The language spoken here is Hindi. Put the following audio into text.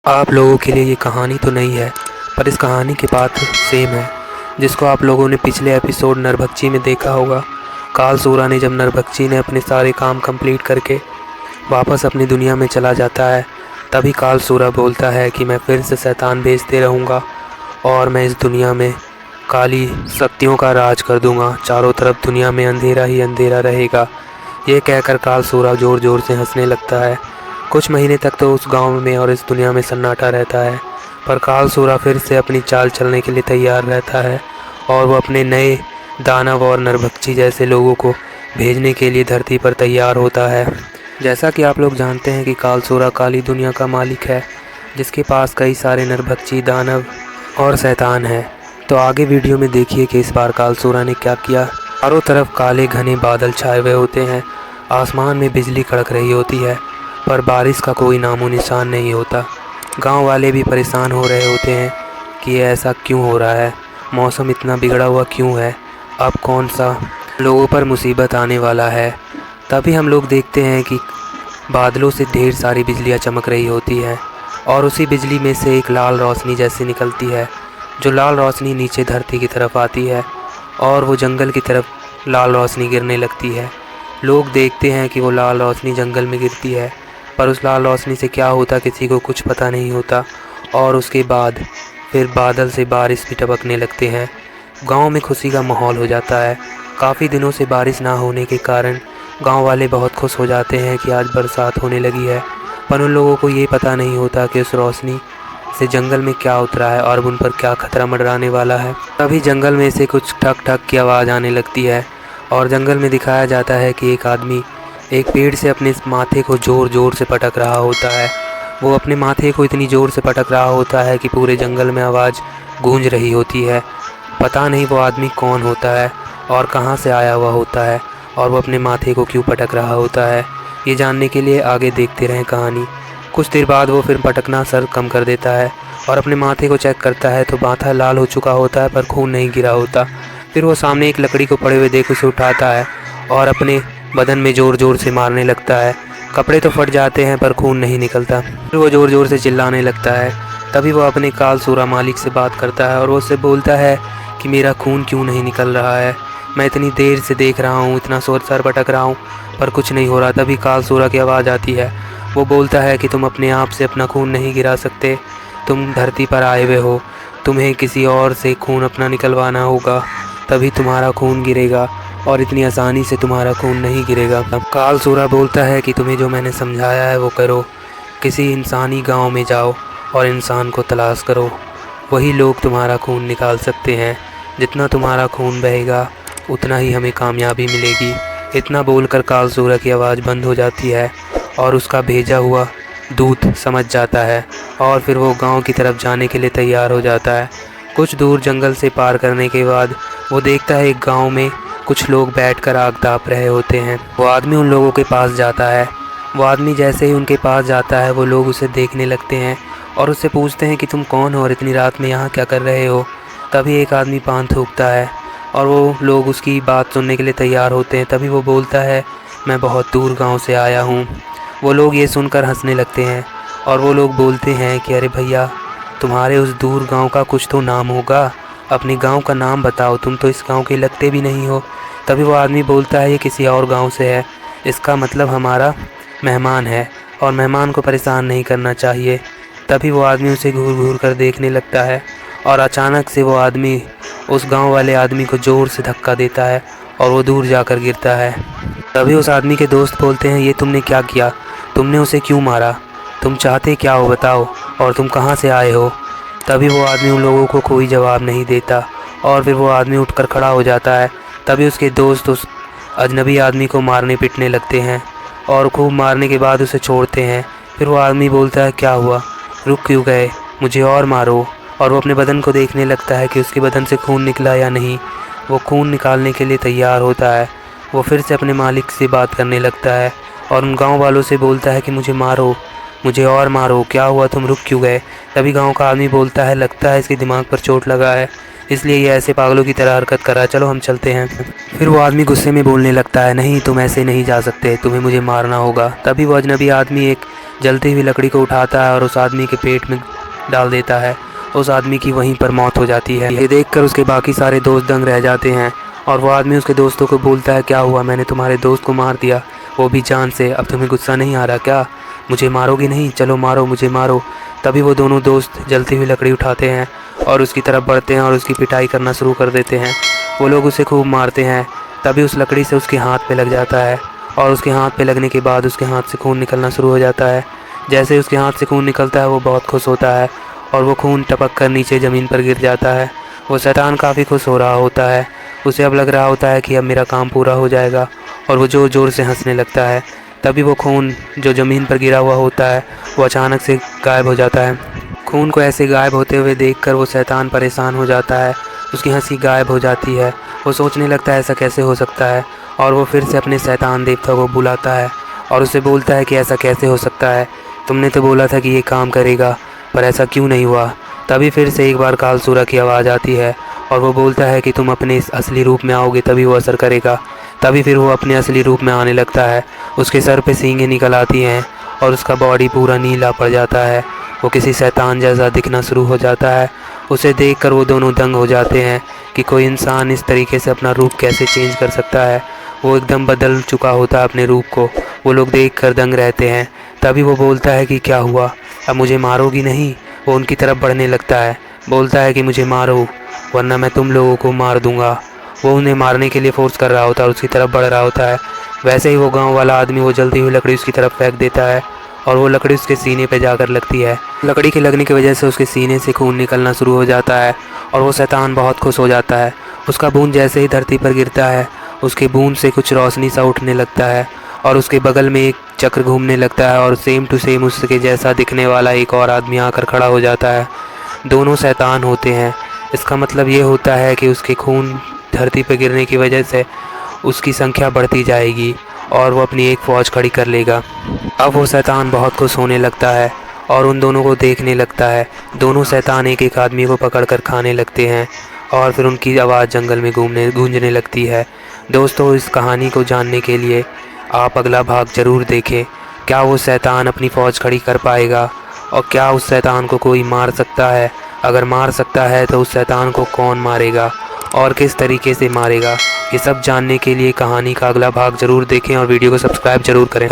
आप लोगों के लिए ये कहानी तो नहीं है, पर इस कहानी के पात्र सेम है, जिसको आप लोगों ने पिछले एपिसोड नरभक्षी में देखा होगा। कालसूरा ने जब नरभक्षी ने अपने सारे काम कंप्लीट करके वापस अपनी दुनिया में चला जाता है, तभी कालसूरा बोलता है कि मैं फिर से शैतान भेजते रहूँगा और मैं इस दुनिया में काली शक्तियों का राज कर दूँगा। चारों तरफ दुनिया में अंधेरा ही अंधेरा रहेगा। ये कहकर कालसूरा ज़ोर ज़ोर से हंसने लगता है। कुछ महीने तक तो उस गांव में और इस दुनिया में सन्नाटा रहता है, पर कालसूरा फिर से अपनी चाल चलने के लिए तैयार रहता है और वो अपने नए दानव और नरभक्षी जैसे लोगों को भेजने के लिए धरती पर तैयार होता है। जैसा कि आप लोग जानते हैं कि कालसूरा काली दुनिया का मालिक है, जिसके पास कई सारे नरभक्षी, दानव और शैतान हैं। तो आगे वीडियो में देखिए कि इस बार कालसूरा ने क्या किया। चारों तरफ काले घने बादल छाए हुए होते हैं, आसमान में बिजली कड़क रही होती है, पर बारिश का कोई नामो निशान नहीं होता। गांव वाले भी परेशान हो रहे होते हैं कि ये ऐसा क्यों हो रहा है, मौसम इतना बिगड़ा हुआ क्यों है, अब कौन सा लोगों पर मुसीबत आने वाला है। तभी हम लोग देखते हैं कि बादलों से ढेर सारी बिजलियाँ चमक रही होती है और उसी बिजली में से एक लाल रोशनी जैसी निकलती है, जो लाल रोशनी नीचे धरती की तरफ आती है और वो जंगल की तरफ लाल रोशनी गिरने लगती है। लोग देखते हैं कि वो लाल रोशनी जंगल में गिरती है, पर उस लाल रोशनी से क्या होता किसी को कुछ पता नहीं होता। और उसके बाद फिर बादल से बारिश भी टपकने लगते हैं। गांव में खुशी का माहौल हो जाता है। काफ़ी दिनों से बारिश ना होने के कारण गांव वाले बहुत खुश हो जाते हैं कि आज बरसात होने लगी है, पर उन लोगों को ये पता नहीं होता कि उस रोशनी से जंगल में क्या उतरा है और उन पर क्या खतरा मंडराने वाला है। तभी जंगल में से कुछ ठक ठक की आवाज़ आने लगती है और जंगल में दिखाया जाता है कि एक आदमी एक पेड़ से अपने माथे को ज़ोर ज़ोर से पटक रहा होता है। वो अपने माथे को इतनी ज़ोर से पटक रहा होता है कि पूरे जंगल में आवाज़ गूंज रही होती है। पता नहीं वो आदमी कौन होता है और कहाँ से आया हुआ होता है और वो अपने माथे को क्यों पटक रहा होता है। ये जानने के लिए आगे देखते रहें कहानी। कुछ देर बाद वो फिर पटकना सर कम कर देता है और अपने माथे को चेक करता है तो माथा लाल हो चुका होता है, पर खून नहीं गिरा होता। फिर वो सामने एक लकड़ी को पड़े हुए देख उसे उठाता है और अपने बदन में ज़ोर ज़ोर से मारने लगता है। कपड़े तो फट जाते हैं पर खून नहीं निकलता। फिर वो ज़ोर ज़ोर से चिल्लाने लगता है। तभी वो अपने कालसूरा मालिक से बात करता है और वो उससे बोलता है कि मेरा खून क्यों नहीं निकल रहा है, मैं इतनी देर से देख रहा हूँ, इतना सर पटक रहा हूँ, पर कुछ नहीं हो रहा। तभी कालसूरा की आवाज़ आती है। वो बोलता है कि तुम अपने आप से अपना खून नहीं गिरा सकते, तुम धरती पर आए हुए हो, तुम्हें किसी और से खून अपना निकलवाना होगा, तभी तुम्हारा खून गिरेगा और इतनी आसानी से तुम्हारा खून नहीं गिरेगा। कालसूरा बोलता है कि तुम्हें जो मैंने समझाया है वो करो, किसी इंसानी गांव में जाओ और इंसान को तलाश करो, वही लोग तुम्हारा खून निकाल सकते हैं। जितना तुम्हारा खून बहेगा उतना ही हमें कामयाबी मिलेगी। इतना बोलकर कालसूरा की आवाज़ बंद हो जाती है और उसका भेजा हुआ दूत समझ जाता है और फिर वो गांव की तरफ जाने के लिए तैयार हो जाता है। कुछ दूर जंगल से पार करने के बाद वो देखता है एक गांव में कुछ लोग बैठकर आग ताप रहे होते हैं। वो आदमी उन लोगों के पास जाता है। वो आदमी जैसे ही उनके पास जाता है वो लोग उसे देखने लगते हैं और उससे पूछते हैं कि तुम कौन हो और इतनी रात में यहाँ क्या कर रहे हो। तभी एक आदमी पान थूकता है और वो लोग उसकी बात सुनने के लिए तैयार होते हैं। तभी वो बोलता है मैं बहुत दूर गाँव से आया हूँ। वो लोग ये सुनकर हंसने लगते हैं और वो लोग बोलते हैं कि अरे भैया, तुम्हारे उस दूर गांव का कुछ तो नाम होगा, अपने गांव का नाम बताओ, तुम तो इस गांव के लगते भी नहीं हो। तभी वो आदमी बोलता है ये किसी और गांव से है, इसका मतलब हमारा मेहमान है और मेहमान को परेशान नहीं करना चाहिए। तभी वो आदमी उसे घूर घूर कर देखने लगता है और अचानक से वो आदमी उस गांव वाले आदमी को ज़ोर से धक्का देता है और वो दूर जाकर गिरता है। तभी उस आदमी के दोस्त बोलते हैं ये तुमने क्या किया, तुमने उसे क्यों मारा, तुम चाहते क्या हो बताओ, और तुम कहाँ से आए हो। तभी वो आदमी उन लोगों को कोई जवाब नहीं देता और फिर वो आदमी उठकर खड़ा हो जाता है। तभी उसके दोस्त उस अजनबी आदमी को मारने पीटने लगते हैं और खूब मारने के बाद उसे छोड़ते हैं। फिर वो आदमी बोलता है क्या हुआ, रुक क्यों गए, मुझे और मारो। और वो अपने बदन को देखने लगता है कि उसके बदन से खून निकला या नहीं। वो खून निकालने के लिए तैयार होता है। वो फिर से अपने मालिक से बात करने लगता है और उन गाँव वालों से बोलता है कि मुझे मारो, मुझे और मारो, क्या हुआ, तुम रुक क्यों गए। तभी गांव का आदमी बोलता है लगता है इसके दिमाग पर चोट लगा है। इसलिए ये ऐसे पागलों की तरह हरकत कर रहा है, चलो हम चलते हैं। फिर वो आदमी गुस्से में बोलने लगता है, नहीं तुम ऐसे नहीं जा सकते, तुम्हें मुझे मारना होगा। तभी वो अजनबी आदमी एक जलती हुई लकड़ी को उठाता है और उस आदमी के पेट में डाल देता है। उस आदमी की वहीं पर मौत हो जाती है। ये देखकर उसके बाकी सारे दोस्त दंग रह जाते हैं और वो आदमी उसके दोस्तों को बोलता है, क्या हुआ, मैंने तुम्हारे दोस्त को मार दिया, वो भी जान से। अब तुम्हें गुस्सा नहीं आ रहा क्या? मुझे मारोगे नहीं? चलो मारो, मुझे मारो। तभी वो दोनों दोस्त जलती हुई लकड़ी उठाते हैं और उसकी तरफ बढ़ते हैं और उसकी पिटाई करना शुरू कर देते हैं। वो लोग उसे खूब मारते हैं। तभी उस लकड़ी से उसके हाथ पे लग जाता है और उसके हाथ पे लगने के बाद उसके हाथ से खून निकलना शुरू हो जाता है। जैसे उसके हाथ से खून निकलता है वो बहुत खुश होता है और वो खून टपक कर नीचे ज़मीन पर गिर जाता है। वो शैतान काफ़ी खुश हो रहा होता है। उसे अब लग रहा होता है कि अब मेरा काम पूरा हो जाएगा और वो ज़ोर ज़ोर से हंसने लगता है। तभी वो खून जो ज़मीन पर गिरा हुआ होता है वो अचानक से गायब हो जाता है। खून को ऐसे गायब होते हुए देखकर वो शैतान परेशान हो जाता है। उसकी हंसी गायब हो जाती है। वो सोचने लगता है ऐसा कैसे हो सकता है और वो फिर से अपने शैतान देवता को बुलाता है और उसे बोलता है कि ऐसा कैसे हो सकता है, तुमने तो बोला था कि ये काम करेगा, पर ऐसा क्यों नहीं हुआ। तभी फिर से एक बार कालसूरा की आवाज़ आती है और वो बोलता है कि तुम अपने इस असली रूप में आओगे तभी वो असर करेगा। तभी फिर वो अपने असली रूप में आने लगता है। उसके सर पे सींगें निकल आती हैं और उसका बॉडी पूरा नीला पड़ जाता है। वो किसी शैतान जैसा दिखना शुरू हो जाता है। उसे देखकर वो दोनों दंग हो जाते हैं कि कोई इंसान इस तरीके से अपना रूप कैसे चेंज कर सकता है। वो एकदम बदल चुका होता है अपने रूप को। वो लोग देखकर दंग रहते हैं। तभी वो बोलता है कि क्या हुआ, अब मुझे मारोगी नहीं? वो उनकी तरफ बढ़ने लगता है, बोलता है कि मुझे मारो वरना मैं तुम लोगों को मार दूंगा। वो उन्हें मारने के लिए फोर्स कर रहा होता है और उसकी तरफ बढ़ रहा होता है। वैसे ही वो गांव वाला आदमी वो जलती हुई लकड़ी उसकी तरफ फेंक देता है और वो लकड़ी उसके सीने पे जाकर लगती है। लकड़ी के लगने की वजह से उसके सीने से खून निकलना शुरू हो जाता है और वो शैतान बहुत खुश हो जाता है। उसका बूंद जैसे ही धरती पर गिरता है उसके बूंद से कुछ रोशनी सा उठने लगता है और उसके बगल में एक चक्र घूमने लगता है और सेम टू सेम उसके जैसा दिखने वाला एक और आदमी आकर खड़ा हो जाता है। दोनों शैतान होते हैं। इसका मतलब ये होता है कि उसके खून धरती पर गिरने की वजह से उसकी संख्या बढ़ती जाएगी और वो अपनी एक फ़ौज खड़ी कर लेगा। अब वो शैतान बहुत खुश होने लगता है और उन दोनों को देखने लगता है। दोनों शैतान एक एक आदमी को पकड़कर खाने लगते हैं और फिर उनकी आवाज़ जंगल में गूंजने लगती है। दोस्तों, इस कहानी को जानने के लिए आप अगला भाग ज़रूर देखें। क्या वो शैतान अपनी फ़ौज खड़ी कर पाएगा और क्या उस शैतान को कोई मार सकता है? अगर मार सकता है तो उस शैतान को कौन मारेगा और किस तरीके से मारेगा? ये सब जानने के लिए कहानी का अगला भाग ज़रूर देखें और वीडियो को सब्सक्राइब ज़रूर करें।